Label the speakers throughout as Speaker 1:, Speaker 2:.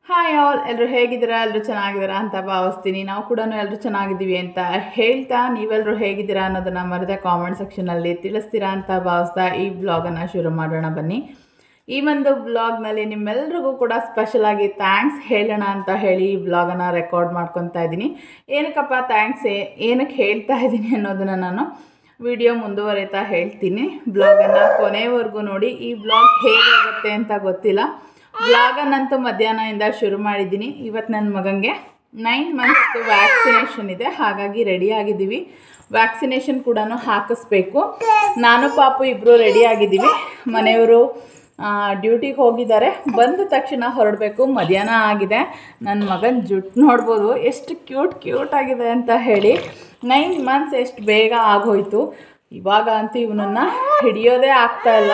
Speaker 1: Hi all, ಎಲ್ಲರೂ ಹೇಗಿದ್ದೀರಾ? ಎಲ್ಲರೂ ಚೆನ್ನಾಗಿದ್ದೀರಾ ಅಂತ ಭಾವಿಸ್ತೀನಿ. ನಾವು ಕೂಡ ಎಲ್ಲರೂ ಚೆನ್ನಾಗಿದ್ದೀವಿ ಅಂತ ಹೇಳ್ತಾ, ನೀವೆಲ್ಲರೂ ಹೇಗಿದ್ದೀರಾ ಅನ್ನೋದನ್ನು ಮರೆದ ಕಾಮೆಂಟ್ ಸೆಕ್ಷನಲ್ಲಿ ತಿಳಿಸ್ತೀರಾ ಅಂತ ಭಾವಿಸ್ತಾ ಈ ಬ್ಲಾಗನ್ನು ಶುರು ಮಾಡೋಣ ಬನ್ನಿ. ಈ ಒಂದು ಬ್ಲಾಗ್ನಲ್ಲಿ ನಿಮ್ಮೆಲ್ರಿಗೂ ಕೂಡ ಸ್ಪೆಷಲಾಗಿ ಥ್ಯಾಂಕ್ಸ್ ಹೇಳೋಣ ಅಂತ ಹೇಳಿ ಈ ಬ್ಲಾಗನ್ನು ರೆಕಾರ್ಡ್ ಮಾಡ್ಕೊತಾ ಇದ್ದೀನಿ. ಏನಕ್ಕಪ್ಪ ಥ್ಯಾಂಕ್ಸ್ ಏನಕ್ಕೆ ಹೇಳ್ತಾ ಇದ್ದೀನಿ ಅನ್ನೋದನ್ನು ನಾನು ವಿಡಿಯೋ ಮುಂದುವರಿತಾ ಹೇಳ್ತೀನಿ. ಬ್ಲಾಗನ್ನು ಕೊನೆವರೆಗೂ ನೋಡಿ. ಈ ಬ್ಲಾಗ್ ಹೇಗಾಗುತ್ತೆ ಅಂತ ಗೊತ್ತಿಲ್ಲ. ಬ್ಲಾಗನ್ನಂತೂ ಮಧ್ಯಾಹ್ನದಿಂದ ಶುರು ಮಾಡಿದ್ದೀನಿ. ಇವತ್ತು ನನ್ನ ಮಗನಿಗೆ 9 ಮಂತ್ಸ್ದು ವ್ಯಾಕ್ಸಿನೇಷನ್ ಇದೆ, ಹಾಗಾಗಿ ರೆಡಿ ಆಗಿದ್ದೀವಿ. ವ್ಯಾಕ್ಸಿನೇಷನ್ ಕೂಡ ಹಾಕಿಸ್ಬೇಕು. ನಾನು ಪಾಪು ಇಬ್ಬರು ರೆಡಿ ಆಗಿದ್ದೀವಿ. ಮನೆಯವರು ಡ್ಯೂಟಿಗೆ ಹೋಗಿದ್ದಾರೆ, ಬಂದ ತಕ್ಷಣ ಹೊರಡಬೇಕು. ಮಧ್ಯಾಹ್ನ ಆಗಿದೆ. ನನ್ನ ಮಗನ ಜುಟ್ಟು ನೋಡ್ಬೋದು ಎಷ್ಟು ಕ್ಯೂಟ್ ಆಗಿದೆ ಅಂತ ಹೇಳಿ. 9 ಮಂತ್ಸ್ ಎಷ್ಟು ಬೇಗ ಆಗೋಯ್ತು. ಇವಾಗ ಅಂತೂ ಇವನನ್ನು ಹಿಡಿಯೋದೇ ಆಗ್ತಾಯಿಲ್ಲ.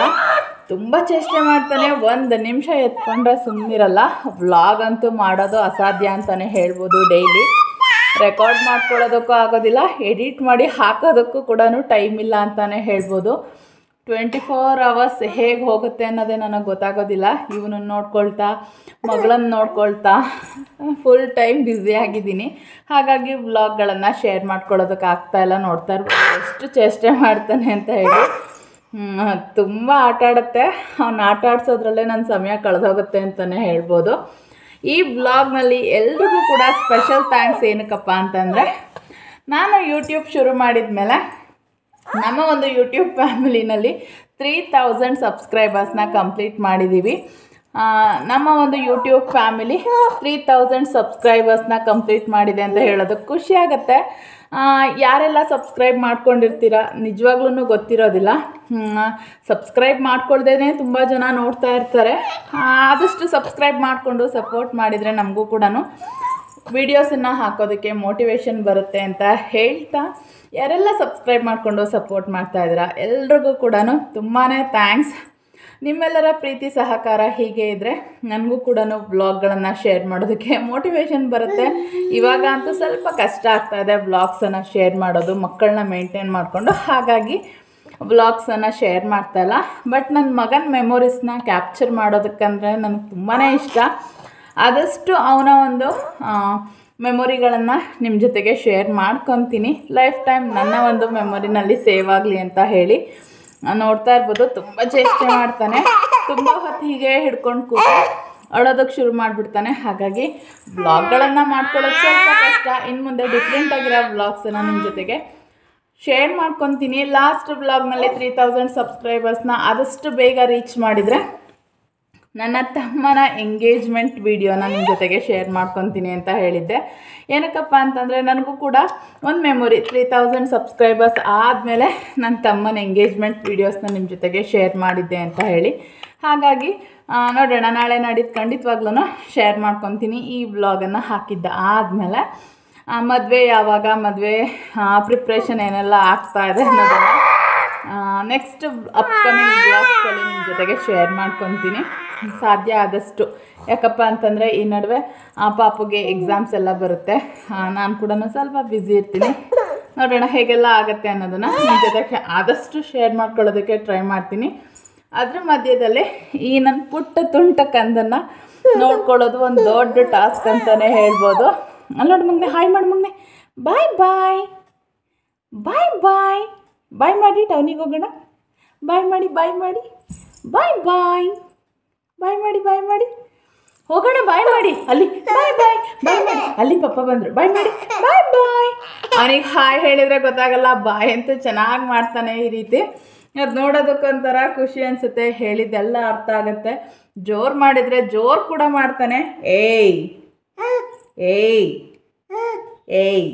Speaker 1: ತುಂಬ ಚೇಷ್ಟೆ ಮಾಡ್ತಾನೆ. 1 ನಿಮಿಷ ಎತ್ಕೊಂಡ್ರೆ ಸುಮ್ಮನಿರಲ್ಲ. ವ್ಲಾಗ್ ಅಂತೂ ಮಾಡೋದು ಅಸಾಧ್ಯ ಅಂತಲೇ ಹೇಳ್ಬೋದು. ಡೈಲಿ ರೆಕಾರ್ಡ್ ಮಾಡ್ಕೊಳ್ಳೋದಕ್ಕೂ ಆಗೋದಿಲ್ಲ, ಎಡಿಟ್ ಮಾಡಿ ಹಾಕೋದಕ್ಕೂ ಕೂಡ ಟೈಮ್ ಇಲ್ಲ ಅಂತಲೇ ಹೇಳ್ಬೋದು. 24 ಅವರ್ಸ್ ಹೇಗೆ ಹೋಗುತ್ತೆ ಅನ್ನೋದೇ ನನಗೆ ಗೊತ್ತಾಗೋದಿಲ್ಲ. ಇವನನ್ನು ನೋಡ್ಕೊಳ್ತಾ, ಮಗಳನ್ನು ನೋಡ್ಕೊಳ್ತಾ ಫುಲ್ ಟೈಮ್ ಬ್ಯುಸಿಯಾಗಿದ್ದೀನಿ. ಹಾಗಾಗಿ ವ್ಲಾಗ್ಗಳನ್ನು ಶೇರ್ ಮಾಡ್ಕೊಳ್ಳೋದಕ್ಕೆ ಆಗ್ತಾಯಿಲ್ಲ. ನೋಡ್ತಾ ಇರ್ಬೋದು ಎಷ್ಟು ಚೇಷ್ಟೆ ಮಾಡ್ತಾನೆ ಅಂತ ಹೇಳಿ. ತುಂಬ ಆಟ ಆಡುತ್ತೆ. ಅವ್ನು ಆಟ ಆಡಿಸೋದ್ರಲ್ಲೇ ನನ್ನ ಸಮಯ ಕಳೆದೋಗುತ್ತೆ ಅಂತಲೇ ಹೇಳ್ಬೋದು. ಈ ಬ್ಲಾಗ್ನಲ್ಲಿ ಎಲ್ರಿಗೂ ಕೂಡ ಸ್ಪೆಷಲ್ ಥ್ಯಾಂಕ್ಸ್ ಏನಕ್ಕಪ್ಪ ಅಂತಂದರೆ, ನಾನು ಯೂಟ್ಯೂಬ್ ಶುರು ಮಾಡಿದ ಮೇಲೆ ನಮ್ಮ ಒಂದು ಯೂಟ್ಯೂಬ್ ಫ್ಯಾಮಿಲಿನಲ್ಲಿ 3000 ಸಬ್ಸ್ಕ್ರೈಬರ್ಸ್ನ ಕಂಪ್ಲೀಟ್ ಮಾಡಿದ್ದೀವಿ. ನಮ್ಮ ಒಂದು ಯೂಟ್ಯೂಬ್ ಫ್ಯಾಮಿಲಿ 3000 ಸಬ್ಸ್ಕ್ರೈಬರ್ಸ್ನ ಕಂಪ್ಲೀಟ್ ಮಾಡಿದೆ ಅಂತ ಹೇಳೋದಕ್ಕೆ ಖುಷಿ ಆಗುತ್ತೆ. ಯಾರೆಲ್ಲ ಸಬ್ಸ್ಕ್ರೈಬ್ ಮಾಡ್ಕೊಂಡಿರ್ತೀರ ನಿಜವಾಗ್ಲೂ ಗೊತ್ತಿರೋದಿಲ್ಲ. ಸಬ್ಸ್ಕ್ರೈಬ್ ಮಾಡ್ಕೊಳ್ದೇ ತುಂಬ ಜನ ನೋಡ್ತಾ ಇರ್ತಾರೆ. ಆದಷ್ಟು ಸಬ್ಸ್ಕ್ರೈಬ್ ಮಾಡಿಕೊಂಡು ಸಪೋರ್ಟ್ ಮಾಡಿದರೆ ನಮಗೂ ಕೂಡ ವೀಡಿಯೋಸನ್ನು ಹಾಕೋದಕ್ಕೆ ಮೋಟಿವೇಶನ್ ಬರುತ್ತೆ ಅಂತ ಹೇಳ್ತಾ, ಯಾರೆಲ್ಲ ಸಬ್ಸ್ಕ್ರೈಬ್ ಮಾಡಿಕೊಂಡು ಸಪೋರ್ಟ್ ಮಾಡ್ತಾಯಿದ್ದೀರಾ ಎಲ್ರಿಗೂ ಕೂಡ ತುಂಬಾ ಥ್ಯಾಂಕ್ಸ್. ನಿಮ್ಮೆಲ್ಲರ ಪ್ರೀತಿ ಸಹಕಾರ ಹೀಗೆ ಇದ್ದರೆ ನನಗೂ ಕೂಡ ಬ್ಲಾಗ್ಗಳನ್ನು ಶೇರ್ ಮಾಡೋದಕ್ಕೆ ಮೋಟಿವೇಶನ್ ಬರುತ್ತೆ. ಇವಾಗ ಅಂತೂ ಸ್ವಲ್ಪ ಕಷ್ಟ ಆಗ್ತಾಯಿದೆ ಬ್ಲಾಗ್ಸನ್ನು ಶೇರ್ ಮಾಡೋದು, ಮಕ್ಕಳನ್ನ ಮೇಂಟೈನ್ ಮಾಡಿಕೊಂಡು. ಹಾಗಾಗಿ ಬ್ಲಾಗ್ಸನ್ನು ಶೇರ್ ಮಾಡ್ತಾಯಿಲ್ಲ. ಬಟ್ ನನ್ನ ಮಗನ ಮೆಮೊರೀಸ್ನ ಕ್ಯಾಪ್ಚರ್ ಮಾಡೋದಕ್ಕಂದರೆ ನನಗೆ ತುಂಬಾ ಇಷ್ಟ. ಆದಷ್ಟು ಅವನ ಒಂದು ಮೆಮೊರಿಗಳನ್ನು ನಿಮ್ಮ ಜೊತೆಗೆ ಶೇರ್ ಮಾಡ್ಕೊತೀನಿ. ಲೈಫ್ ಟೈಮ್ ನನ್ನ ಒಂದು ಮೆಮೊರಿನಲ್ಲಿ ಸೇವ್ ಆಗಲಿ ಅಂತ ಹೇಳಿ. ನೋಡ್ತಾ ಇರ್ಬೋದು ತುಂಬ ಚೇಷ್ಟೆ ಮಾಡ್ತಾನೆ. ತುಂಬ ಹೊತ್ತು ಹೀಗೆ ಹಿಡ್ಕೊಂಡು ಕೂತು ಅಳೋದಕ್ಕೆ ಶುರು ಮಾಡಿಬಿಡ್ತಾನೆ. ಹಾಗಾಗಿ ಬ್ಲಾಗ್ಗಳನ್ನು ಮಾಡ್ಕೊಳ್ಳೋದು ಸ್ವಲ್ಪ ಕಷ್ಟ. ಇನ್ನು ಮುಂದೆ ಡಿಫ್ರೆಂಟಾಗಿರೋ ಬ್ಲಾಗ್ಸನ್ನು ನಿಮ್ಮ ಜೊತೆಗೆ ಶೇರ್ ಮಾಡ್ಕೊತೀನಿ. ಲಾಸ್ಟ್ ಬ್ಲಾಗ್ನಲ್ಲಿ 3000 ಸಬ್ಸ್ಕ್ರೈಬರ್ಸ್ನ ಆದಷ್ಟು ಬೇಗ ರೀಚ್ ಮಾಡಿದರೆ ನನ್ನ ತಮ್ಮನ ಎಂಗೇಜ್ಮೆಂಟ್ ವಿಡಿಯೋನ ನಿಮ್ಮ ಜೊತೆಗೆ ಶೇರ್ ಮಾಡ್ಕೊತೀನಿ ಅಂತ ಹೇಳಿದ್ದೆ. ಏನಕ್ಕಪ್ಪ ಅಂತಂದರೆ ನನಗೂ ಕೂಡ ಒಂದು ಮೆಮೊರಿ. 3000 ಸಬ್ಸ್ಕ್ರೈಬರ್ಸ್ ಆದಮೇಲೆ ನನ್ನ ತಮ್ಮನ ಎಂಗೇಜ್ಮೆಂಟ್ ವೀಡಿಯೋಸ್ನ ನಿಮ್ಮ ಜೊತೆಗೆ ಶೇರ್ ಮಾಡಿದ್ದೆ ಅಂತ ಹೇಳಿ. ಹಾಗಾಗಿ ನೋಡೋಣ, ನಾಳೆ ನಾಡಿದ್ದು ಖಂಡಿತವಾಗ್ಲೂ ಶೇರ್ ಮಾಡ್ಕೊತೀನಿ. ಈ ಬ್ಲಾಗನ್ನು ಹಾಕಿದ್ದ ಆದಮೇಲೆ ಮದುವೆ ಯಾವಾಗ, ಮದುವೆ ಪ್ರಿಪ್ರೇಷನ್ ಏನೆಲ್ಲ ಆಗ್ತಾಯಿದೆ ಅನ್ನೋದನ್ನು ನೆಕ್ಸ್ಟ್ ಅಪ್ಕಮಿಂಗ್ ಬ್ಲಾಗ್ಸಲ್ಲಿ ನಿಮ್ಮ ಜೊತೆಗೆ ಶೇರ್ ಮಾಡ್ಕೊತೀನಿ ಸಾಧ್ಯ ಆದಷ್ಟು. ಯಾಕಪ್ಪ ಅಂತಂದರೆ ಈ ನಡುವೆ ಪಾಪುಗೆ ಎಕ್ಸಾಮ್ಸ್ ಎಲ್ಲ ಬರುತ್ತೆ. ನಾನು ಕೂಡ ಸ್ವಲ್ಪ ಬ್ಯುಸಿ ಇರ್ತೀನಿ. ನೋಡೋಣ ಹೇಗೆಲ್ಲ ಆಗುತ್ತೆ ಅನ್ನೋದನ್ನು ನಿಮ್ಮ ಜೊತೆಗೆ ಆದಷ್ಟು ಶೇರ್ ಮಾಡ್ಕೊಳ್ಳೋದಕ್ಕೆ ಟ್ರೈ ಮಾಡ್ತೀನಿ. ಅದ್ರ ಮಧ್ಯದಲ್ಲಿ ಈ ನನ್ನ ಪುಟ್ಟ ತುಂಟ ಕಂದನ್ನು ನೋಡ್ಕೊಳ್ಳೋದು ಒಂದು ದೊಡ್ಡ ಟಾಸ್ಕ್ ಅಂತಲೇ ಹೇಳ್ಬೋದು. ಅಲ್ಲಿ ನೋಡಿ ಮಗನೆ, ಹಾಯ್ ಮಾಡಿ ಮಗನೆ, ಬಾಯ್ ಬಾಯ್ ಬಾಯ್ ಬಾಯ್ ಬಾಯ್ ಮಾಡಿ. ಟೌನಿಗೆ ಹೋಗೋಣ. ಬಾಯ್ ಮಾಡಿ ಬಾಯ್ ಮಾಡಿ ಬಾಯ್ ಬಾಯ್ ಬಾಯ್ ಮಾಡಿ ಬಾಯ್ ಮಾಡಿ ಹೋಗೋಣ. ಬಾಯ್ ಮಾಡಿ ಅಲ್ಲಿ, ಬಾಯ್ ಬಾಯ್ ಬಾಯ್ ಮಾಡಿ ಅಲ್ಲಿ. ಪಪ್ಪ ಬಂದರು, ಬಾಯ್ ಮಾಡಿ ಬಾಯ್ ಬಾಯ್. ಅವನಿಗೆ ಹಾಯ್ ಹೇಳಿದರೆ ಗೊತ್ತಾಗಲ್ಲ, ಬಾಯ್ ಅಂತೂ ಚೆನ್ನಾಗಿ ಮಾಡ್ತಾನೆ. ಈ ರೀತಿ ಅದು ನೋಡೋದಕ್ಕೊಂಥರ ಖುಷಿ ಅನಿಸುತ್ತೆ. ಹೇಳಿದ್ದೆಲ್ಲ ಅರ್ಥ ಆಗುತ್ತೆ. ಜೋರು ಮಾಡಿದರೆ ಜೋರು ಕೂಡ ಮಾಡ್ತಾನೆ. ಏಯ್ ಏಯ್ ಏಯ್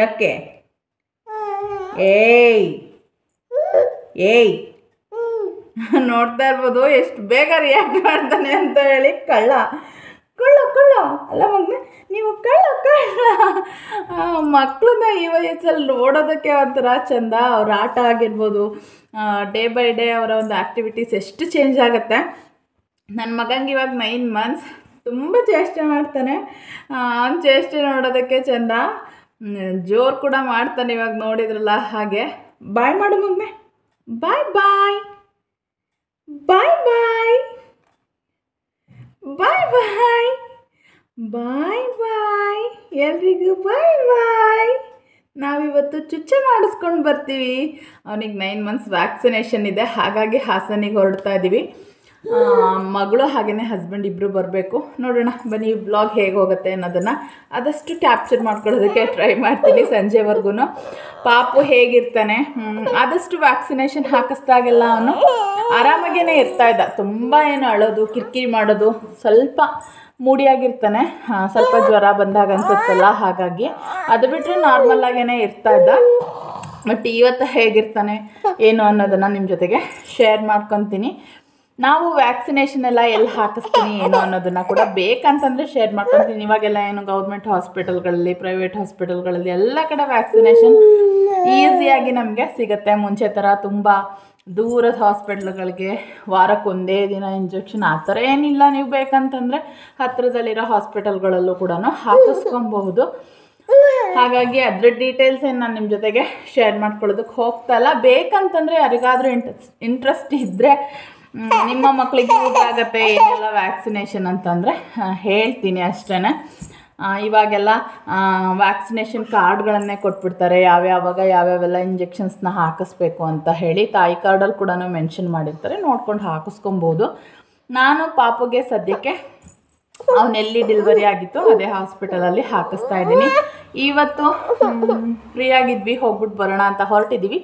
Speaker 1: ಯಾಕೆ ಏಯ್ ಏಯ್ ನೋಡ್ತಾ ಇರ್ಬೋದು ಎಷ್ಟು ಬೇಗ ರಿಯಾಕ್ಟ್ ಮಾಡ್ತಾನೆ ಅಂತ ಹೇಳಿ. ಕಳ್ಳ ಕಳ್ಳ ಕಳ್ಳ ಅಲ್ಲ ಮಗನೆ, ನೀವು ಕಳ್ಳ ಕಳ್ಳ. ಮಕ್ಕಳನ್ನ ಈ ವಯಸ್ಸಲ್ಲಿ ನೋಡೋದಕ್ಕೆ ಒಂಥರ ಚೆಂದ. ಅವ್ರ ಆಟ ಆಗಿರ್ಬೋದು, ಡೇ ಬೈ ಡೇ ಅವರ ಒಂದು ಆ್ಯಕ್ಟಿವಿಟೀಸ್ ಎಷ್ಟು ಚೇಂಜ್ ಆಗುತ್ತೆ. ನನ್ನ ಮಗಂಗೆ ಇವಾಗ 9 ಮಂತ್ಸ್. ತುಂಬ ಚೇಷ್ಟೆ ಮಾಡ್ತಾನೆ. ಅವ್ನ ಚೇಷ್ಟೆ ನೋಡೋದಕ್ಕೆ ಚೆಂದ. ಜೋರು ಕೂಡ ಮಾಡ್ತಾನೆ. ಇವಾಗ ನೋಡಿದ್ರಲ್ಲ ಹಾಗೆ. ಬಾಯ್ ಮಾಡು ಮಗನೆ, ಬಾಯ್ ಬಾಯ್ ಬಾಯ್ ಬಾಯ್ ಬಾಯ್ ಬಾಯ್ ಬಾಯ್ ಬಾಯ್ ಎಲ್ರಿಗೂ ಬಾಯ್ ಬಾಯ್. ನಾವಿವತ್ತು ಚುಚ್ಚ ಮಾಡಿಸ್ಕೊಂಡು ಬರ್ತೀವಿ. ಅವನಿಗೆ 9 ಮಂತ್ಸ್ ವ್ಯಾಕ್ಸಿನೇಷನ್ ಇದೆ, ಹಾಗಾಗಿ ಹಾಸನಿಗೆ ಹೊರಡ್ತಾ ಇದ್ದೀವಿ. ಮಗಳು ಹಾಗೆಯೇ ಹಸ್ಬೆಂಡ್ ಇಬ್ಬರು ಬರಬೇಕು. ನೋಡೋಣ ಬನ್ನಿ ಈ ಬ್ಲಾಗ್ ಹೇಗೆ ಹೋಗುತ್ತೆ ಅನ್ನೋದನ್ನು ಆದಷ್ಟು ಕ್ಯಾಪ್ಚರ್ ಮಾಡ್ಕೊಳ್ಳೋದಕ್ಕೆ ಟ್ರೈ ಮಾಡ್ತೀನಿ ಸಂಜೆವರೆಗೂ. ಪಾಪು ಹೇಗಿರ್ತಾನೆ, ಆದಷ್ಟು ವ್ಯಾಕ್ಸಿನೇಷನ್ ಹಾಕಿಸ್ದಾಗೆಲ್ಲ ಅವನು ಆರಾಮಾಗೇ ಇರ್ತಾ ಇದ್ದ. ತುಂಬ ಏನು ಅಳೋದು ಕಿರಿಕಿರಿ ಮಾಡೋದು, ಸ್ವಲ್ಪ ಮೂಡಿಯಾಗಿರ್ತಾನೆ. ಸ್ವಲ್ಪ ಜ್ವರ ಬಂದಾಗ ಅನ್ಸುತ್ತಲ್ಲ, ಹಾಗಾಗಿ ಅದು ಬಿಟ್ಟರೆ ನಾರ್ಮಲ್ಲಾಗೇ ಇರ್ತಾ ಇದ್ದ. ಬಟ್ ಇವತ್ತು ಹೇಗಿರ್ತಾನೆ ಏನು ಅನ್ನೋದನ್ನು ನಿಮ್ಮ ಜೊತೆಗೆ ಶೇರ್ ಮಾಡ್ಕೊತೀನಿ. ನಾವು ವ್ಯಾಕ್ಸಿನೇಷನ್ ಎಲ್ಲ ಎಲ್ಲಿ ಹಾಕಿಸ್ತೀನಿ ಏನು ಅನ್ನೋದನ್ನು ಕೂಡ ಬೇಕಂತಂದರೆ ಶೇರ್ ಮಾಡ್ಕೊತೀನಿ. ಇವಾಗೆಲ್ಲ ಏನು ಗೌರ್ಮೆಂಟ್ ಹಾಸ್ಪಿಟಲ್ಗಳಲ್ಲಿ, ಪ್ರೈವೇಟ್ ಹಾಸ್ಪಿಟಲ್ಗಳಲ್ಲಿ ಎಲ್ಲ ಕಡೆ ವ್ಯಾಕ್ಸಿನೇಷನ್ ಈಸಿಯಾಗಿ ನಮಗೆ ಸಿಗುತ್ತೆ. ಮುಂಚೆ ಥರ ತುಂಬ ದೂರದ ಹಾಸ್ಪಿಟ್ಲ್ಗಳಿಗೆ ವಾರಕ್ಕೊಂದೇ ದಿನ ಇಂಜೆಕ್ಷನ್ ಆ ಥರ ಏನಿಲ್ಲ. ನೀವು ಬೇಕಂತಂದರೆ ಹತ್ತಿರದಲ್ಲಿರೋ ಹಾಸ್ಪಿಟಲ್ಗಳಲ್ಲೂ ಕೂಡ ಹಾಕಿಸ್ಕೊಬಹುದು. ಹಾಗಾಗಿ ಅದ್ರ ಡೀಟೇಲ್ಸ್ ಏನು ನಾನು ನಿಮ್ಮ ಜೊತೆಗೆ ಶೇರ್ ಮಾಡ್ಕೊಳ್ಳೋದಕ್ಕೆ ಹೋಗ್ತಾ ಇಲ್ಲ. ಬೇಕಂತಂದರೆ ಯಾರಿಗಾದರೂ ಇಂಟ್ರೆಸ್ಟ್ ಇದ್ದರೆ ನಿಮ್ಮ ಮಕ್ಕಳಿಗೆ ಯೂಸ್ ಆಗುತ್ತೆ ಏನೆಲ್ಲ ವ್ಯಾಕ್ಸಿನೇಷನ್ ಅಂತಂದರೆ ಹೇಳ್ತೀನಿ ಅಷ್ಟೇ. ಇವಾಗೆಲ್ಲ ವ್ಯಾಕ್ಸಿನೇಷನ್ ಕಾರ್ಡ್ಗಳನ್ನೇ ಕೊಟ್ಬಿಡ್ತಾರೆ, ಯಾವ್ಯಾವೆಲ್ಲ ಇಂಜೆಕ್ಷನ್ಸ್ನ ಹಾಕಿಸ್ಬೇಕು ಅಂತ ಹೇಳಿ. ತಾಯಿ ಕಾರ್ಡಲ್ಲಿ ಕೂಡ ಮೆನ್ಷನ್ ಮಾಡಿರ್ತಾರೆ, ನೋಡ್ಕೊಂಡು ಹಾಕಿಸ್ಕೊಬೋದು. ನಾನು ಪಾಪುಗೆ ಸದ್ಯಕ್ಕೆ ಅವನೆಲ್ಲಿ ಡೆಲಿವರಿ ಆಗಿತ್ತು ಅದೇ ಹಾಸ್ಪಿಟಲಲ್ಲಿ ಹಾಕಿಸ್ತಾ ಇದ್ದೀನಿ. ಇವತ್ತು ಫ್ರೀಯಾಗಿದ್ವಿ, ಹೋಗ್ಬಿಟ್ಟು ಬರೋಣ ಅಂತ ಹೊರಟಿದ್ದೀವಿ.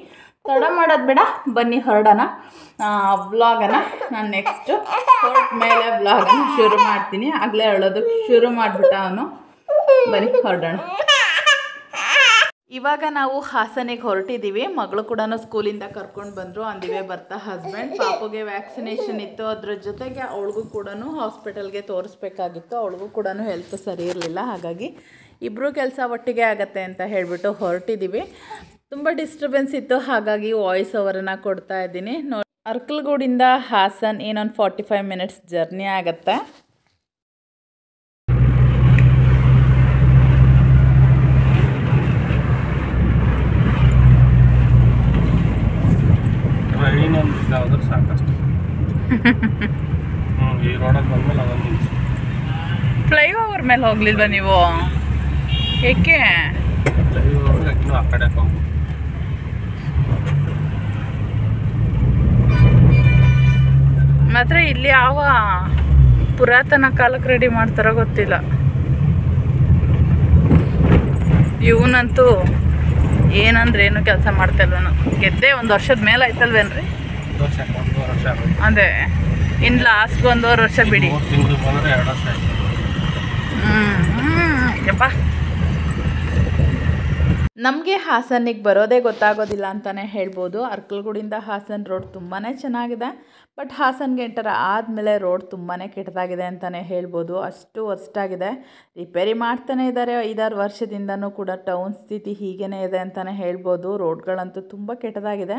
Speaker 1: ತಡ ಮಾಡೋದು ಬೇಡ, ಬನ್ನಿ ಹೊರಡೋಣ. ವ್ಲಾಗನ್ನು ನಾನು ನೆಕ್ಸ್ಟು ಹೊರಟ ಮೇಲೆ ವ್ಲಾಗನ್ನು ಶುರು ಮಾಡ್ತೀನಿ. ಆಗಲೇ ಹೇಳೋದಕ್ಕೆ ಶುರು ಮಾಡಿಬಿಟ್ಟ ಅವನು. ಬನ್ನಿ ಹೊರಡೋಣ. ಇವಾಗ ನಾವು ಹಾಸನಿಗೆ ಹೊರಟಿದ್ದೀವಿ. ಮಗಳು ಕೂಡ ಸ್ಕೂಲಿಂದ ಕರ್ಕೊಂಡು ಬಂದರು. ಅಂದಿವೆ ಬರ್ತಾ ಹಸ್ಬೆಂಡ್. ಪಾಪುಗೆ ವ್ಯಾಕ್ಸಿನೇಷನ್ ಇತ್ತು, ಅದ್ರ ಜೊತೆಗೆ ಅವಳಿಗೂ ಕೂಡ ಹಾಸ್ಪಿಟಲ್ಗೆ ತೋರಿಸ್ಬೇಕಾಗಿತ್ತು. ಅವಳಿಗೂ ಕೂಡ ಹೆಲ್ತ್ ಸರಿ ಇರಲಿಲ್ಲ, ಹಾಗಾಗಿ ಇಬ್ಬರು ಕೆಲಸ ಒಟ್ಟಿಗೆ ಆಗತ್ತೆ ಅಂತ ಹೇಳಿಬಿಟ್ಟು ಹೊರಟಿದ್ದೀವಿ. ತುಂಬ ಡಿಸ್ಟರ್ಬೆನ್ಸ್ ಇತ್ತು, ಹಾಗಾಗಿ ವಾಯ್ಸ್ ಓವರನ್ನು ಕೊಡ್ತಾ ಇದ್ದೀನಿ. ಅರ್ಕಲ್ಗೂಡಿಂದ ಹಾಸನ್ ಏನೊಂದು 45 ಮಿನಿಟ್ಸ್ ಜರ್ನಿ ಆಗುತ್ತೆ. ಫ್ಲೈಓವರ್ ಮೇಲೆ ಹೋಗ್ಲಿಲ್ವಾ ನೀವು? ಏಕೆ? ಮಾತ್ರ ಇಲ್ಲಿ ಯಾವ ಪುರಾತನ ಕಾಲಕ್ಕೆ ರೆಡಿ ಮಾಡ್ತಾರೋ ಗೊತ್ತಿಲ್ಲ. ಇವನಂತೂ ಏನಂದ್ರೆ ಏನು ಕೆಲಸ ಮಾಡ್ತಾ ಇಲ್ವನು. ಗೆದ್ದೆ 1 ವರ್ಷದ ಮೇಲೆ ಆಯ್ತಲ್ವೇನ್ರಿ? ಅದೇ ಇನ್ನು ಲಾಸ್ಟ್ 1.5 ವರ್ಷ ಬಿಡಿ. ಯಪ್ಪ, ನಮಗೆ ಹಾಸನಿಗೆ ಬರೋದೇ ಗೊತ್ತಾಗೋದಿಲ್ಲ ಅಂತಲೇ ಹೇಳ್ಬೋದು. ಅರ್ಕಲ್ಗೂಡಿಂದ ಹಾಸನ್ ರೋಡ್ ತುಂಬಾ ಚೆನ್ನಾಗಿದೆ. ಬಟ್ ಹಾಸನ್ಗೆ ಎಂಟರ್ ಆದಮೇಲೆ ರೋಡ್ ತುಂಬಾ ಕೆಟ್ಟದಾಗಿದೆ ಅಂತಲೇ ಹೇಳ್ಬೋದು. ಅಷ್ಟು ವರ್ಸ್ಟಾಗಿದೆ. ರಿಪೇರಿ ಮಾಡ್ತಾನೆ ಇದ್ದಾರೆ 5-6 ವರ್ಷದಿಂದನೂ ಕೂಡ. ಟೌನ್ ಸ್ಥಿತಿ ಹೀಗೇ ಇದೆ ಅಂತಲೇ ಹೇಳ್ಬೋದು. ರೋಡ್ಗಳಂತೂ ತುಂಬ ಕೆಟ್ಟದಾಗಿದೆ.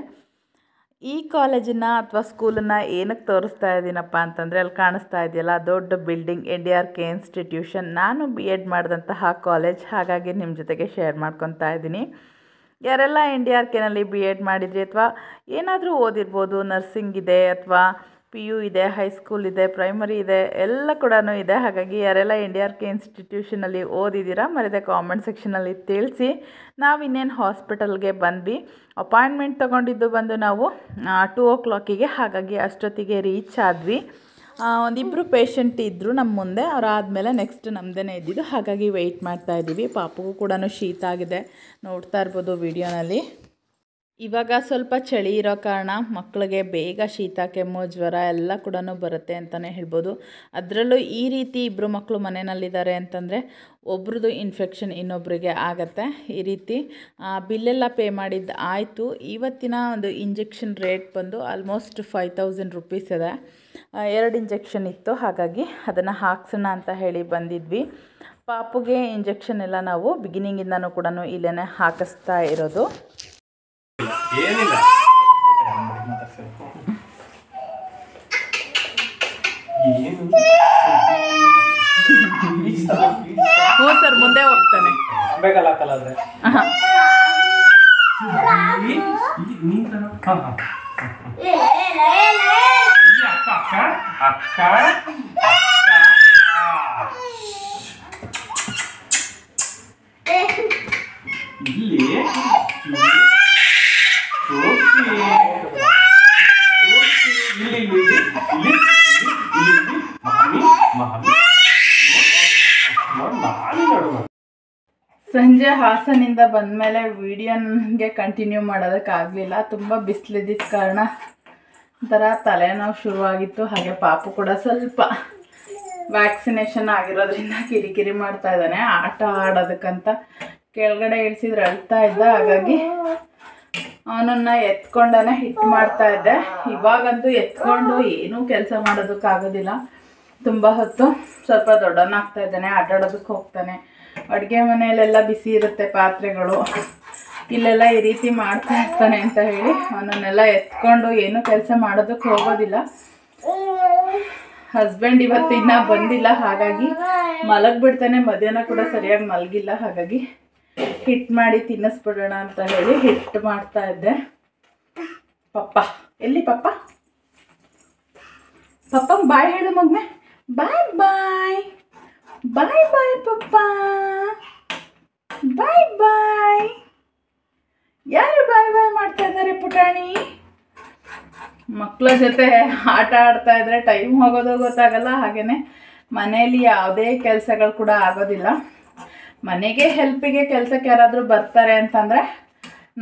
Speaker 1: ಈ ಕಾಲೇಜನ್ನು ಅಥವಾ ಸ್ಕೂಲನ್ನು ಏನಕ್ಕೆ ತೋರಿಸ್ತಾ ಇದ್ದೀನಪ್ಪ ಅಂತಂದರೆ, ಅಲ್ಲಿ ಕಾಣಿಸ್ತಾ ಇದೆಯಲ್ಲ ದೊಡ್ಡ ಬಿಲ್ಡಿಂಗ್, NDRK ಇನ್ಸ್ಟಿಟ್ಯೂಷನ್. ನಾನು BEd ಮಾಡಿದಂತಹ ಕಾಲೇಜ್, ಹಾಗಾಗಿ ನಿಮ್ಮ ಜೊತೆಗೆ ಶೇರ್ ಮಾಡ್ಕೊತಾ ಇದ್ದೀನಿ. ಯಾರೆಲ್ಲ NDRKನಲ್ಲಿ BEd ಮಾಡಿದ್ರಿ ಅಥವಾ ಏನಾದರೂ ಓದಿರ್ಬೋದು, ನರ್ಸಿಂಗ್ ಇದೆ ಅಥವಾ PU ಇದೆ, ಹೈಸ್ಕೂಲ್ ಇದೆ, ಪ್ರೈಮರಿ ಇದೆ, ಎಲ್ಲ ಕೂಡ ಇದೆ. ಹಾಗಾಗಿ ಯಾರೆಲ್ಲ NDRK ಇನ್ಸ್ಟಿಟ್ಯೂಷನಲ್ಲಿ ಓದಿದ್ದೀರಾ ಮರೆಯದೆ ಕಾಮೆಂಟ್ ಸೆಕ್ಷನಲ್ಲಿ ತಿಳಿಸಿ. ನಾವು ಇನ್ನೇನು ಹಾಸ್ಪಿಟಲ್ಗೆ ಬಂದ್ವಿ. ಅಪಾಯಿಂಟ್ಮೆಂಟ್ ತೊಗೊಂಡಿದ್ದು ಬಂದು ನಾವು 2 o'clock, ಹಾಗಾಗಿ ಅಷ್ಟೊತ್ತಿಗೆ ರೀಚ್ ಆದ್ವಿ. ಒಂದಿಬ್ಬರು ಪೇಷಂಟ್ ಇದ್ದರು ನಮ್ಮ ಮುಂದೆ, ಅವರಾದಮೇಲೆ ನೆಕ್ಸ್ಟ್ ನಮ್ಮದೇ ಇದ್ದಿದ್ದು, ಹಾಗಾಗಿ ವೆಯ್ಟ್ ಮಾಡ್ತಾಯಿದ್ದೀವಿ. ಪಾಪಗೂ ಕೂಡ ಶೀತ ಆಗಿದೆ, ನೋಡ್ತಾ ಇರ್ಬೋದು ವಿಡಿಯೋನಲ್ಲಿ. ಇವಾಗ ಸ್ವಲ್ಪ ಚಳಿ ಇರೋ ಕಾರಣ ಮಕ್ಕಳಿಗೆ ಬೇಗ ಶೀತ, ಕೆಮ್ಮು, ಜ್ವರ ಎಲ್ಲ ಕೂಡ ಬರುತ್ತೆ ಅಂತಲೇ ಹೇಳ್ಬೋದು. ಅದರಲ್ಲೂ ಈ ರೀತಿ ಇಬ್ಬರು ಮಕ್ಕಳು ಮನೆಯಲ್ಲಿದ್ದಾರೆ ಅಂತಂದರೆ ಒಬ್ರದ್ದು ಇನ್ಫೆಕ್ಷನ್ ಇನ್ನೊಬ್ಬರಿಗೆ ಆಗತ್ತೆ. ಈ ರೀತಿ ಬಿಲ್ಲೆಲ್ಲ ಪೇ ಮಾಡಿದ್ದು ಆಯಿತು. ಇವತ್ತಿನ ಒಂದು ಇಂಜೆಕ್ಷನ್ ರೇಟ್ ಬಂದು ಆಲ್ಮೋಸ್ಟ್ 5000 ರೂಪೀಸ್ ಇದೆ. 2 ಇಂಜೆಕ್ಷನ್ ಇತ್ತು, ಹಾಗಾಗಿ ಅದನ್ನು ಹಾಕ್ಸೋಣ ಅಂತ ಹೇಳಿ ಬಂದಿದ್ವಿ. ಪಾಪುಗೆ ಇಂಜೆಕ್ಷನ್ ಎಲ್ಲ ನಾವು ಬಿಗಿನಿಂಗಿಂದನೂ ಕೂಡ ಇಲ್ಲೇ ಹಾಕಿಸ್ತಾ ಇರೋದು.
Speaker 2: ಏನಿಲ್ಲ
Speaker 1: ಹ್ಞೂ ಸರ್, ಮುಂದೆ ಹೋಗ್ತಾನೆ.
Speaker 2: ಬೇಕಲ್ಲ ಹಾಕಲ್ಲ ಅಕ್ಕ
Speaker 1: ಸಂಜೆ ಹಾಸನಿಂದ ಬಂದಮೇಲೆ ವಿಡಿಯೋಗೆ ಕಂಟಿನ್ಯೂ ಮಾಡೋದಕ್ಕಾಗಲಿಲ್ಲ. ತುಂಬ ಬಿಸಿಲಿದ್ದಿದ್ದ ಕಾರಣ ಒಂಥರ ತಲೆನೋವು ಶುರುವಾಗಿತ್ತು. ಹಾಗೆ ಪಾಪು ಕೂಡ ಸ್ವಲ್ಪ ವ್ಯಾಕ್ಸಿನೇಷನ್ ಆಗಿರೋದ್ರಿಂದ ಕಿರಿಕಿರಿ ಮಾಡ್ತಾ ಇದ್ದಾನೆ. ಆಟ ಆಡೋದಕ್ಕಂತ ಕೆಳಗಡೆ ಇಳಿಸಿದ್ರೆ ಅಳ್ತಾ ಇದ್ದ. ಹಾಗಾಗಿ ಅವನನ್ನು ಎತ್ಕೊಂಡೇ ಹಿಟ್ ಮಾಡ್ತಾ ಇದ್ದೆ. ಇವಾಗಂತೂ ಎತ್ಕೊಂಡು ಏನೂ ಕೆಲಸ ಮಾಡೋದಕ್ಕಾಗೋದಿಲ್ಲ. ತುಂಬ ಹೊತ್ತು ಸ್ವಲ್ಪ ದೊಡ್ಡವನಾಗ್ತಾ ಇದ್ದಾನೆ, ಆಟಾಡೋದಕ್ಕೆ ಹೋಗ್ತಾನೆ. ಅಡುಗೆ ಮನೆಯಲ್ಲೆಲ್ಲ ಬಿಸಿ ಇರುತ್ತೆ ಪಾತ್ರೆಗಳು, ಇಲ್ಲೆಲ್ಲ ಈ ರೀತಿ ಮಾಡ್ತಾ ಇರ್ತಾನೆ ಅಂತ ಹೇಳಿ ಅವನನ್ನೆಲ್ಲ ಎತ್ಕೊಂಡು ಏನೂ ಕೆಲಸ ಮಾಡೋದಕ್ಕೆ ಹೋಗೋದಿಲ್ಲ. ಹಸ್ಬೆಂಡ್ ಇವತ್ತು ಇನ್ನೂ ಬಂದಿಲ್ಲ, ಹಾಗಾಗಿ ಮಲಗಿಬಿಡ್ತಾನೆ. ಮಧ್ಯಾಹ್ನ ಕೂಡ ಸರಿಯಾಗಿ ಮಲಗಿಲ್ಲ. ಹಾಗಾಗಿ ಹಿಟ್ ಮಾಡಿ ತಿನ್ನಿಸ್ಬಿಡೋಣ ಅಂತ ಹೇಳಿ ಹಿಟ್ ಮಾಡ್ತಾ ಇದ್ದೆ. ಪಪ್ಪ ಎಲ್ಲಿ? ಪಪ್ಪ ಪಪ್ಪಂಗೆ ಬಾಯ್ ಹೇಳು ಮಗ್ನೆ. ಬಾಯ್ ಬಾಯ್ ಬಾಯ್ ಬಾಯ್ ಪಪ್ಪ, ಬಾಯ್ ಬಾಯ್. ಯಾರು ಬಾಯ್ ಬಾಯ್ ಮಾಡ್ತಾ ಇದ್ದಾರೆ ಪುಟಾಣಿ? ಮಕ್ಕಳ ಜೊತೆ ಆಟ ಆಡ್ತಾ ಇದ್ರೆ ಟೈಮ್ ಹೋಗೋದು ಗೊತ್ತಾಗಲ್ಲ. ಹಾಗೆಯೇ ಮನೆಯಲ್ಲಿ ಯಾವುದೇ ಕೆಲಸಗಳು ಕೂಡ ಆಗೋದಿಲ್ಲ. ಮನೆಗೆ ಹೆಲ್ಪಿಗೆ ಕೆಲಸಕ್ಕೆ ಯಾರಾದರೂ ಬರ್ತಾರೆ ಅಂತಂದರೆ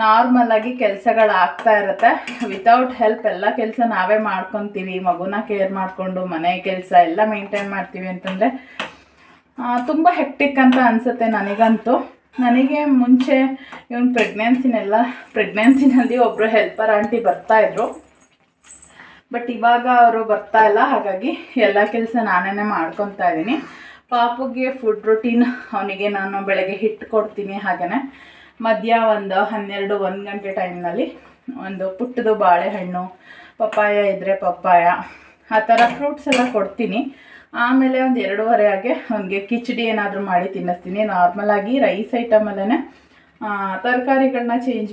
Speaker 1: ನಾರ್ಮಲಾಗಿ ಕೆಲಸಗಳು ಆಗ್ತಾ ಇರುತ್ತೆ. ವಿತೌಟ್ ಹೆಲ್ಪ್ ಎಲ್ಲ ಕೆಲಸ ನಾವೇ ಮಾಡ್ಕೊತೀವಿ. ಮಗುನ ಕೇರ್ ಮಾಡಿಕೊಂಡು ಮನೆ ಕೆಲಸ ಎಲ್ಲ ಮೇಂಟೈನ್ ಮಾಡ್ತೀವಿ ಅಂತಂದರೆ ತುಂಬ ಹೆಕ್ಟಿಕ್ ಅಂತ ಅನಿಸುತ್ತೆ ನನಗಂತೂ. ನನಗೆ ಮುಂಚೆ ಇವನು ಪ್ರೆಗ್ನೆನ್ಸಿನಲ್ಲಿ ಒಬ್ಬರು ಹೆಲ್ಪರ್ ಆಂಟಿ ಬರ್ತಾಯಿದ್ರು. ಬಟ್ ಇವಾಗ ಅವರು ಬರ್ತಾ ಇಲ್ಲ. ಹಾಗಾಗಿ ಎಲ್ಲ ಕೆಲಸ ನಾನೇ ಮಾಡ್ಕೊತಾ ಇದ್ದೀನಿ. ಪಾಪುಗೆ ಫುಡ್ ರೂಟೀನ್, ಅವನಿಗೆ ನಾನು ಬೆಳಗ್ಗೆ ಹಿಟ್ಟು ಕೊಡ್ತೀನಿ. ಹಾಗೆಯೇ ಮಧ್ಯ ಒಂದು 12-1 ಗಂಟೆ ಟೈಮ್ನಲ್ಲಿ ಒಂದು ಪುಟ್ಟದು ಬಾಳೆಹಣ್ಣು, ಪಪ್ಪಾಯ ಇದ್ದರೆ ಪಪ್ಪಾಯ, ಆ ಥರ ಫ್ರೂಟ್ಸ್ ಎಲ್ಲ ಕೊಡ್ತೀನಿ. ಆಮೇಲೆ ಒಂದು 2:30 ಅವನಿಗೆ ಕಿಚಡಿ ಏನಾದರೂ ಮಾಡಿ ತಿನ್ನಿಸ್ತೀನಿ. ನಾರ್ಮಲಾಗಿ ರೈಸ್ ಐಟಮಲ್ಲೇ ತರಕಾರಿಗಳನ್ನ ಚೇಂಜ್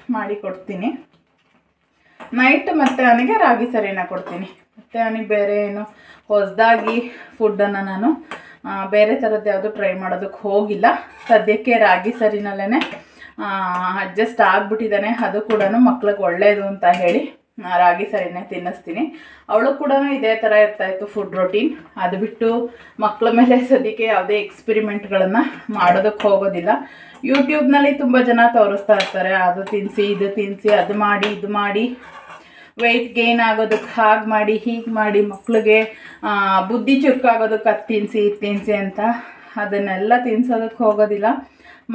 Speaker 1: ಮಾಡಿ ಕೊಡ್ತೀನಿ. ನೈಟ್ ಮತ್ತು ಅವನಿಗೆ ರಾಗಿ ಸರಿನ ಕೊಡ್ತೀನಿ. ಮತ್ತು ಅವನಿಗೆ ಬೇರೆ ಏನು ಹೊಸದಾಗಿ ಫುಡ್ಡನ್ನು ನಾನು ಬೇರೆ ಥರದ್ದು ಯಾವುದು ಟ್ರೈ ಮಾಡೋದಕ್ಕೆ ಹೋಗಿಲ್ಲ. ಸದ್ಯಕ್ಕೆ ರಾಗಿ ಸರಿನಲ್ಲೇ ಅಡ್ಜಸ್ಟ್ ಆಗಿಬಿಟ್ಟಿದ್ದಾನೆ. ಅದು ಕೂಡ ಮಕ್ಳಿಗೆ ಒಳ್ಳೆಯದು ಅಂತ ಹೇಳಿ ರಾಗಿ ಸರಿನೇ ತಿನ್ನಿಸ್ತೀನಿ. ಅವಳು ಕೂಡ ಇದೇ ಥರ ಇರ್ತಾಯಿತ್ತು ಫುಡ್ ರೊಟೀನ್. ಅದು ಬಿಟ್ಟು ಮಕ್ಕಳ ಮೇಲೆ ಸದ್ಯಕ್ಕೆ ಯಾವುದೇ ಎಕ್ಸ್ಪೆರಿಮೆಂಟ್ಗಳನ್ನು ಮಾಡೋದಕ್ಕೆ ಹೋಗೋದಿಲ್ಲ. ಯೂಟ್ಯೂಬ್ನಲ್ಲಿ ತುಂಬ ಜನ ತೋರಿಸ್ತಾ ಇರ್ತಾರೆ, ಅದು ತಿನ್ನಿಸಿ, ಇದು ತಿನ್ನಿಸಿ, ಅದು ಮಾಡಿ, ಇದು ಮಾಡಿ, ವೆಯ್ಟ್ ಗೇನ್ ಆಗೋದಕ್ಕೆ ಹಾಗೆ ಮಾಡಿ, ಹೀಗೆ ಮಾಡಿ, ಮಕ್ಕಳಿಗೆ ಬುದ್ಧಿ ಚುರುಕಾಗೋದಕ್ಕೆ ಅದು ತಿನ್ನಿಸಿ, ಇದು ತಿನ್ನಿಸಿ ಅಂತ. ಅದನ್ನೆಲ್ಲ ತಿನ್ನಿಸೋದಕ್ಕೆ ಹೋಗೋದಿಲ್ಲ.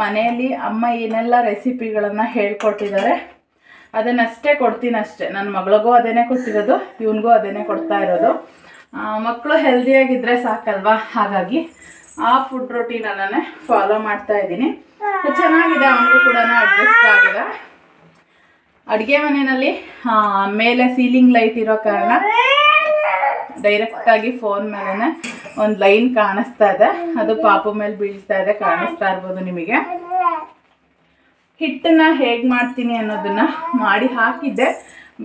Speaker 1: ಮನೆಯಲ್ಲಿ ಅಮ್ಮ ಏನೆಲ್ಲ ರೆಸಿಪಿಗಳನ್ನು ಹೇಳ್ಕೊಟ್ಟಿದ್ದಾರೆ ಅದನ್ನಷ್ಟೇ ಕೊಡ್ತೀನಿ ಅಷ್ಟೇ. ನನ್ನ ಮಗಳಿಗೂ ಅದೇ ಕೊಟ್ಟಿರೋದು, ಇವನಿಗೂ ಅದೇ ಕೊಡ್ತಾ ಇರೋದು. ಮಕ್ಕಳು ಹೆಲ್ದಿಯಾಗಿದ್ದರೆ ಸಾಕಲ್ವಾ. ಹಾಗಾಗಿ ಆ ಫುಡ್ ರೊಟೀನಲ್ಲೇ ಫಾಲೋ ಮಾಡ್ತಾ ಇದ್ದೀನಿ. ಚೆನ್ನಾಗಿದೆ, ಅವನಿಗೂ ಕೂಡ ಅಡ್ಜಸ್ಟ್ ಆಗಿದೆ. ಅಡುಗೆ ಮನೆಯಲ್ಲಿ ಮೇಲೆ ಸೀಲಿಂಗ್ ಲೈಟ್ ಇರೋ ಕಾರಣ ಡೈರೆಕ್ಟಾಗಿ ಫೋನ್ ಮೇಲೇ ಒಂದು ಲೈನ್ ಕಾಣಿಸ್ತಾ ಇದೆ. ಅದು ಪಾಪು ಮೇಲೆ ಬೀಳ್ತಾ ಇದೆ, ಕಾಣಿಸ್ತಾ ಇರ್ಬೋದು ನಿಮಗೆ. ಹಿಟ್ಟನ್ನು ಹೇಗೆ ಮಾಡ್ತೀನಿ ಅನ್ನೋದನ್ನು ಮಾಡಿ ಹಾಕಿದ್ದೆ.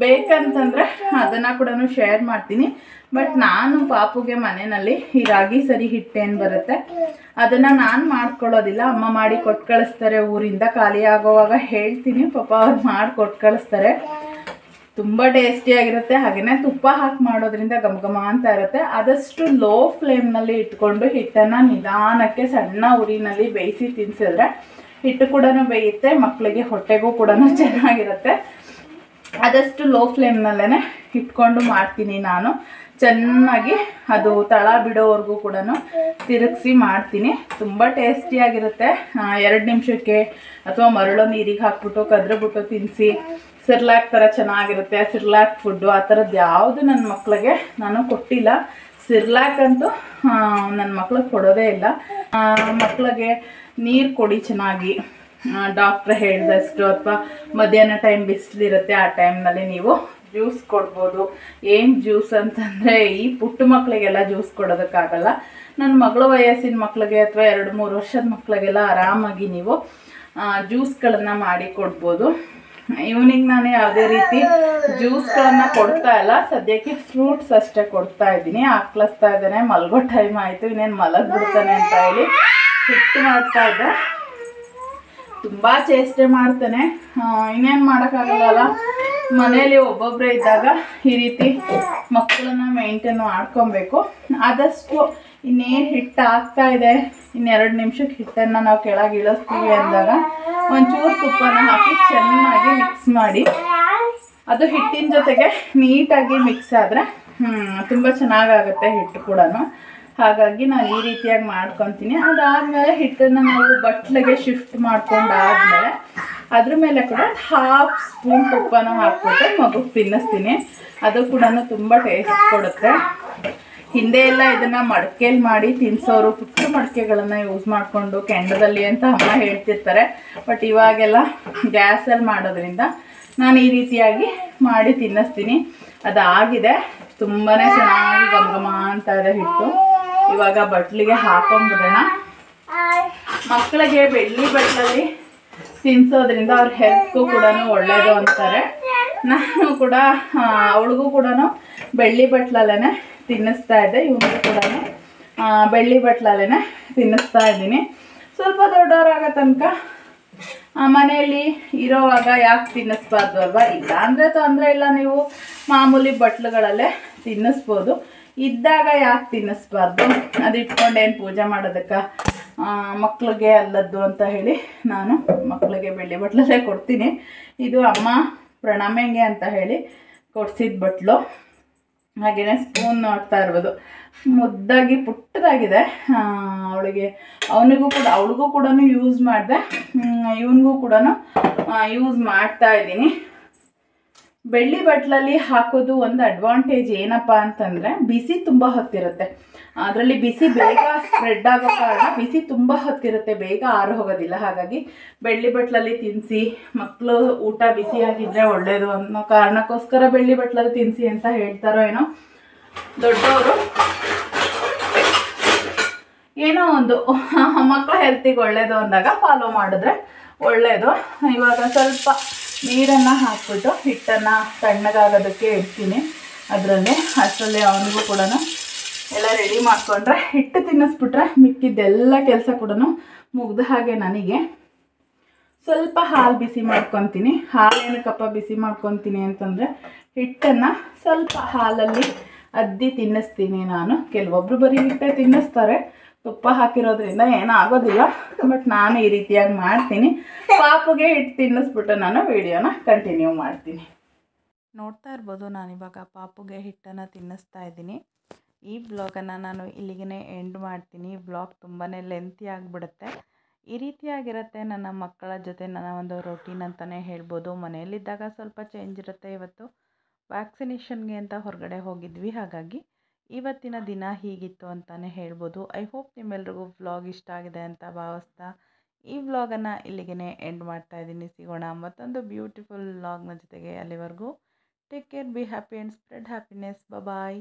Speaker 1: ಬೇಕಂತಂದರೆ ಅದನ್ನು ಕೂಡ ಶೇರ್ ಮಾಡ್ತೀನಿ. ಬಟ್ ನಾನು ಪಾಪುಗೆ ಮನೆಯಲ್ಲಿ ಈ ರಾಗಿ ಸರಿ ಹಿಟ್ಟೇನು ಬರುತ್ತೆ ಅದನ್ನು ನಾನು ಮಾಡ್ಕೊಳ್ಳೋದಿಲ್ಲ. ಅಮ್ಮ ಮಾಡಿ ಕೊಟ್ಟು ಕಳಿಸ್ತಾರೆ. ಊರಿಂದ ಖಾಲಿ ಆಗೋವಾಗ ಹೇಳ್ತೀನಿ, ಪಾಪ ಅವ್ರು ಮಾಡಿ ಕೊಟ್ಟು ಕಳಿಸ್ತಾರೆ. ತುಂಬ ಟೇಸ್ಟಿಯಾಗಿರುತ್ತೆ. ಹಾಗೆಯೇ ತುಪ್ಪ ಹಾಕಿ ಮಾಡೋದ್ರಿಂದ ಘಮ ಅಂತ ಇರುತ್ತೆ. ಆದಷ್ಟು ಲೋ ಫ್ಲೇಮ್ನಲ್ಲಿ ಇಟ್ಕೊಂಡು ಹಿಟ್ಟನ್ನು ನಿಧಾನಕ್ಕೆ ಸಣ್ಣ ಉರಿನಲ್ಲಿ ಬೇಯಿಸಿ ತಿನ್ನಿಸಿದ್ರೆ ಹಿಟ್ಟು ಕೂಡ ಬೇಯುತ್ತೆ, ಮಕ್ಕಳಿಗೆ ಹೊಟ್ಟೆಗೂ ಕೂಡ ಚೆನ್ನಾಗಿರುತ್ತೆ. ಆದಷ್ಟು ಲೋ ಫ್ಲೇಮ್ನಲ್ಲೇ ಇಟ್ಕೊಂಡು ಮಾಡ್ತೀನಿ ನಾನು. ಚೆನ್ನಾಗಿ ಅದು ತಳ ಬಿಡೋವರೆಗೂ ಕೂಡ ತಿರುಗಿಸಿ ಮಾಡ್ತೀನಿ. ತುಂಬ ಟೇಸ್ಟಿಯಾಗಿರುತ್ತೆ. 2 ನಿಮಿಷಕ್ಕೆ ಅಥವಾ ಮರಳೋ ನೀರಿಗೆ ಹಾಕ್ಬಿಟ್ಟು ಕದ್ರಬಿಟ್ಟು ತಿನ್ನಿಸಿ ಸಿರ್ಲಾಕ್ ಥರ ಚೆನ್ನಾಗಿರುತ್ತೆ. ಸಿರ್ಲಾಕ್ ಫುಡ್ಡು ಆ ಥರದ್ದು ಯಾವುದು ನನ್ನ ಮಕ್ಕಳಿಗೆ ನಾನು ಕೊಟ್ಟಿಲ್ಲ. ಸಿರ್ಲಾಕ್ ಅಂತೂ ನನ್ನ ಮಕ್ಳಿಗೆ ಕೊಡೋದೇ ಇಲ್ಲ. ಮಕ್ಕಳಿಗೆ ನೀರು ಕೊಡಿ ಚೆನ್ನಾಗಿ, ಡಾಕ್ಟ್ರ್ ಹೇಳಿದಷ್ಟು. ಅಥವಾ ಮಧ್ಯಾಹ್ನ ಟೈಮ್ ಬಿಸಿಲಿರುತ್ತೆ, ಆ ಟೈಮ್ನಲ್ಲಿ ನೀವು ಜ್ಯೂಸ್ ಕೊಡ್ಬೋದು. ಏನು ಜ್ಯೂಸ್ ಅಂತಂದರೆ ಈ ಪುಟ್ಟ ಮಕ್ಕಳಿಗೆಲ್ಲ ಜ್ಯೂಸ್ ಕೊಡೋದಕ್ಕಾಗಲ್ಲ. ನನ್ನ ಮಗಳ ವಯಸ್ಸಿನ ಮಕ್ಕಳಿಗೆ ಅಥವಾ 2-3 ವರ್ಷದ ಮಕ್ಕಳಿಗೆಲ್ಲ ಆರಾಮಾಗಿ ನೀವು ಜ್ಯೂಸ್ಗಳನ್ನು ಮಾಡಿ ಕೊಡ್ಬೋದು. ಇವನಿಗೆ ನಾನು ಯಾವುದೇ ರೀತಿ ಜ್ಯೂಸ್ಗಳನ್ನು ಕೊಡ್ತಾ ಇಲ್ಲ. ಸದ್ಯಕ್ಕೆ ಫ್ರೂಟ್ಸ್ ಅಷ್ಟೇ ಕೊಡ್ತಾ ಇದ್ದೀನಿ. ಹಾಕ್ಲಿಸ್ತಾ ಇದ್ದಾನೆ. ಮಲಗೋ ಟೈಮ್ ಆಯಿತು, ಇನ್ನೇನು ಮಲಗಿಬಿಡ್ತಾನೆ ಅಂತ ಹೇಳಿ ಹಿಟ್ಟು ಮಾಡ್ತಾ ಇದ್ದೆ. ತುಂಬ ಚೇಷ್ಟೆ ಮಾಡ್ತಾನೆ, ಇನ್ನೇನು ಮಾಡೋಕ್ಕಾಗಲ್ಲ. ಮನೆಯಲ್ಲಿ ಒಬ್ಬೊಬ್ಬರೇ ಇದ್ದಾಗ ಈ ರೀತಿ ಮಕ್ಕಳನ್ನ ಮೇಂಟೈನ್ ಮಾಡ್ಕೊಬೇಕು. ಆದಷ್ಟು ಇನ್ನೇನು ಹಿಟ್ಟು ಆಗ್ತಾ ಇದೆ, ಇನ್ನೆರಡು ನಿಮಿಷಕ್ಕೆ ಹಿಟ್ಟನ್ನು ನಾವು ಕೆಳಗೆ ಇಳಿಸ್ತೀವಿ ಅಂದಾಗ ಒಂಚೂರು ತುಪ್ಪನ ಹಾಕಿ ಚೆನ್ನಾಗಿ ಮಿಕ್ಸ್ ಮಾಡಿ, ಅದು ಹಿಟ್ಟಿನ ಜೊತೆಗೆ ನೀಟಾಗಿ ಮಿಕ್ಸ್ ಆದರೆ ತುಂಬ ಚೆನ್ನಾಗಾಗುತ್ತೆ ಹಿಟ್ಟು ಕೂಡ. ಹಾಗಾಗಿ ನಾನು ಈ ರೀತಿಯಾಗಿ ಮಾಡ್ಕೊತೀನಿ. ಅದಾದಮೇಲೆ ಹಿಟ್ಟನ್ನು ನಾವು ಬಟ್ಲಿಗೆ ಶಿಫ್ಟ್ ಮಾಡ್ಕೊಂಡಾದ್ಮೇಲೆ ಅದ್ರ ಮೇಲೆ ಕೂಡ 1/2 ಸ್ಪೂನ್ ತುಪ್ಪನ ಹಾಕ್ಬಿಟ್ಟು ಮಗುಗೆ ತಿನ್ನಿಸ್ತೀನಿ. ಅದು ಕೂಡ ತುಂಬ ಟೇಸ್ಟ್ ಕೊಡುತ್ತೆ. ಹಿಂದೆ ಎಲ್ಲ ಇದನ್ನು ಮಡಕೆಯಲ್ಲಿ ಮಾಡಿ ತಿನ್ನಿಸೋರು, ಪುಟ್ಟ ಮಡಕೆಗಳನ್ನು ಯೂಸ್ ಮಾಡಿಕೊಂಡು ಕೆಂಡದಲ್ಲಿ ಅಂತ ಅಮ್ಮ ಹೇಳ್ತಿರ್ತಾರೆ. ಬಟ್ ಇವಾಗೆಲ್ಲ ಗ್ಯಾಸಲ್ಲಿ ಮಾಡೋದ್ರಿಂದ ನಾನು ಈ ರೀತಿಯಾಗಿ ಮಾಡಿ ತಿನ್ನಿಸ್ತೀನಿ. ಅದಾಗಿದೆ, ತುಂಬಾ ಚೆನ್ನಾಗಿ ಘಮ ಅಂತ ಇದೆ ಹಿಟ್ಟು. ಇವಾಗ ಬಟ್ಲಿಗೆ ಹಾಕೊಂಡ್ಬಿಡೋಣ. ಮಕ್ಕಳಿಗೆ ಬೆಳ್ಳಿ ಬಟ್ಲಲ್ಲಿ ತಿನ್ನಿಸೋದ್ರಿಂದ ಅವ್ರ ಹೆಲ್ತ್ಗೂ ಕೂಡ ಒಳ್ಳೆಯದು ಅಂತಾರೆ. ನಾನು ಕೂಡ ಅವಳಿಗೂ ಕೂಡ ಬೆಳ್ಳಿ ಬಟ್ಲಲ್ಲೇ ತಿನ್ನಿಸ್ತಾ ಇದ್ದೆ. ಇವನಿಗೂ ಕೂಡ ಬೆಳ್ಳಿ ಬಟ್ಲಲ್ಲೇ ತಿನ್ನಿಸ್ತಾ ಇದ್ದೀನಿ. ಸ್ವಲ್ಪ ದೊಡ್ಡವರಾಗೋ ತನಕ ಮನೆಯಲ್ಲಿ ಇರೋವಾಗ ಯಾಕೆ ತಿನ್ನಿಸ್ಬಾರ್ದು ಅಲ್ವಾ? ಇಲ್ಲ ಅಂದರೆ ತೊಂದರೆ ಇಲ್ಲ, ನೀವು ಮಾಮೂಲಿ ಬಟ್ಲುಗಳಲ್ಲೇ ತಿನ್ನಿಸ್ಬೋದು. ಇದ್ದಾಗ ಯಾಕೆ ತಿನ್ನಿಸ್ಬಾರ್ದು? ಅದು ಇಟ್ಕೊಂಡೇನು ಪೂಜೆ ಮಾಡೋದಕ್ಕೆ, ಮಕ್ಕಳಿಗೆ ಅಲ್ಲದ್ದು ಅಂತ ಹೇಳಿ ನಾನು ಮಕ್ಕಳಿಗೆ ಬೆಳ್ಳಿ ಬಟ್ಲಲ್ಲೇ ಕೊಡ್ತೀನಿ. ಇದು ಅಮ್ಮ ಪ್ರಣಾಮಂಗೆ ಅಂತ ಹೇಳಿ ಕೊಡಿಸಿದ ಬಟ್ಲು. ಹಾಗೆಯೇ ಸ್ಪೂನ್ ನೋಡ್ತಾ ಇರ್ಬೋದು, ಮುದ್ದಾಗಿ ಪುಟ್ಟದಾಗಿದೆ. ಅವಳಿಗೂ ಕೂಡ ಯೂಸ್ ಮಾಡಿದೆ, ಇವನಿಗೂ ಕೂಡ ಯೂಸ್ ಮಾಡ್ತಾ ಇದ್ದೀನಿ. ಬೆಳ್ಳಿ ಬಟ್ಲಲ್ಲಿ ಹಾಕೋದು ಒಂದು ಅಡ್ವಾಂಟೇಜ್ ಏನಪ್ಪ ಅಂತಂದರೆ, ಬಿಸಿ ತುಂಬ ಹೊತ್ತಿರುತ್ತೆ. ಅದರಲ್ಲಿ ಬಿಸಿ ಬೇಗ ಸ್ಪ್ರೆಡ್ ಆಗೋ ಕಾರಣ ಬಿಸಿ ತುಂಬ ಹೊತ್ತಿರುತ್ತೆ, ಬೇಗ ಆರು ಹೋಗೋದಿಲ್ಲ. ಹಾಗಾಗಿ ಬೆಳ್ಳಿ ಬಟ್ಲಲ್ಲಿ ತಿನ್ನಿಸಿ, ಮಕ್ಕಳು ಊಟ ಬಿಸಿಯಾಗಿದ್ದರೆ ಒಳ್ಳೆಯದು ಅನ್ನೋ ಕಾರಣಕ್ಕೋಸ್ಕರ ಬೆಳ್ಳಿ ಬಟ್ಲಲ್ಲಿ ತಿನ್ನಿಸಿ ಅಂತ ಹೇಳ್ತಾರೋ ಏನೋ. ದೊಡ್ಡವರು ಏನೋ ಒಂದು ಮಕ್ಕಳ ಹೆಲ್ತಿಗೆ ಒಳ್ಳೆಯದು ಅಂದಾಗ ಫಾಲೋ ಮಾಡಿದ್ರೆ ಒಳ್ಳೆಯದು. ಇವಾಗ ಸ್ವಲ್ಪ ನೀರನ್ನು ಹಾಕ್ಬಿಟ್ಟು ಹಿಟ್ಟನ್ನು ತಣ್ಣಗಾಗೋದಕ್ಕೆ ಇಡ್ತೀನಿ. ಅಷ್ಟರಲ್ಲಿ ಅವನಿಗೂ ಕೂಡ ಎಲ್ಲ ರೆಡಿ ಮಾಡಿಕೊಂಡ್ರೆ, ಹಿಟ್ಟು ತಿನ್ನಿಸ್ಬಿಟ್ರೆ ಮಿಕ್ಕಿದ್ದೆಲ್ಲ ಕೆಲಸ ಕೂಡ ಮುಗ್ದ ಹಾಗೆ. ನನಗೆ ಸ್ವಲ್ಪ ಹಾಲು ಬಿಸಿ ಮಾಡ್ಕೊತೀನಿ. ಹಾಲು ಏನಕ್ಕಪ್ಪ ಬಿಸಿ ಮಾಡ್ಕೊತೀನಿ ಅಂತಂದರೆ, ಹಿಟ್ಟನ್ನು ಸ್ವಲ್ಪ ಹಾಲಲ್ಲಿ ಅದ್ದಿ ತಿನ್ನಿಸ್ತೀನಿ ನಾನು. ಕೆಲವೊಬ್ಬರು ಬರೀ ಹಿಟ್ಟೆ ತಿನ್ನಿಸ್ತಾರೆ, ತುಪ್ಪ ಹಾಕಿರೋದ್ರಿಂದ ಏನಾಗೋದಿಲ್ಲ. ಬಟ್ ನಾನು ಈ ರೀತಿಯಾಗಿ ಮಾಡ್ತೀನಿ. ಪಾಪುಗೆ ಹಿಟ್ಟು ತಿನ್ನಿಸ್ಬಿಟ್ಟು ನಾನು ವಿಡಿಯೋನ ಕಂಟಿನ್ಯೂ ಮಾಡ್ತೀನಿ. ನೋಡ್ತಾ ಇರ್ಬೋದು, ನಾನಿವಾಗ ಪಾಪುಗೆ ಹಿಟ್ಟನ್ನು ತಿನ್ನಿಸ್ತಾ ಇದ್ದೀನಿ. ಈ ಬ್ಲಾಗನ್ನು ನಾನು ಇಲ್ಲಿಗೆ ಎಂಡ್ ಮಾಡ್ತೀನಿ. ಬ್ಲಾಗ್ ತುಂಬಾ ಲೆಂತಿ ಆಗಿಬಿಡುತ್ತೆ. ಈ ರೀತಿಯಾಗಿರುತ್ತೆ ನನ್ನ ಮಕ್ಕಳ ಜೊತೆ ನನ್ನ ಒಂದು ರೊಟೀನ್ ಅಂತಲೇ ಹೇಳ್ಬೋದು. ಮನೆಯಲ್ಲಿದ್ದಾಗ ಸ್ವಲ್ಪ ಚೇಂಜ್ ಇರುತ್ತೆ. ಇವತ್ತು ವ್ಯಾಕ್ಸಿನೇಷನ್ಗೆ ಅಂತ ಹೊರಗಡೆ ಹೋಗಿದ್ವಿ, ಹಾಗಾಗಿ ಇವತ್ತಿನ ದಿನ ಹೀಗಿತ್ತು ಅಂತಲೇ ಹೇಳ್ಬೋದು. ಐ ಹೋಪ್ ನಿಮ್ಮೆಲ್ರಿಗೂ ವ್ಲಾಗ್ ಇಷ್ಟ ಆಗಿದೆ ಅಂತ ಭಾವಿಸ್ತಾ ಈ ವ್ಲಾಗನ್ನು ಇಲ್ಲಿಗೆ ಎಂಡ್ ಮಾಡ್ತಾ ಇದ್ದೀನಿ. ಸಿಗೋಣ ಮತ್ತೊಂದು ಬ್ಯೂಟಿಫುಲ್ ವ್ಲಾಗ್ನ ಜೊತೆಗೆ. ಅಲ್ಲಿವರೆಗೂ take care, be happy and spread happiness. Bye.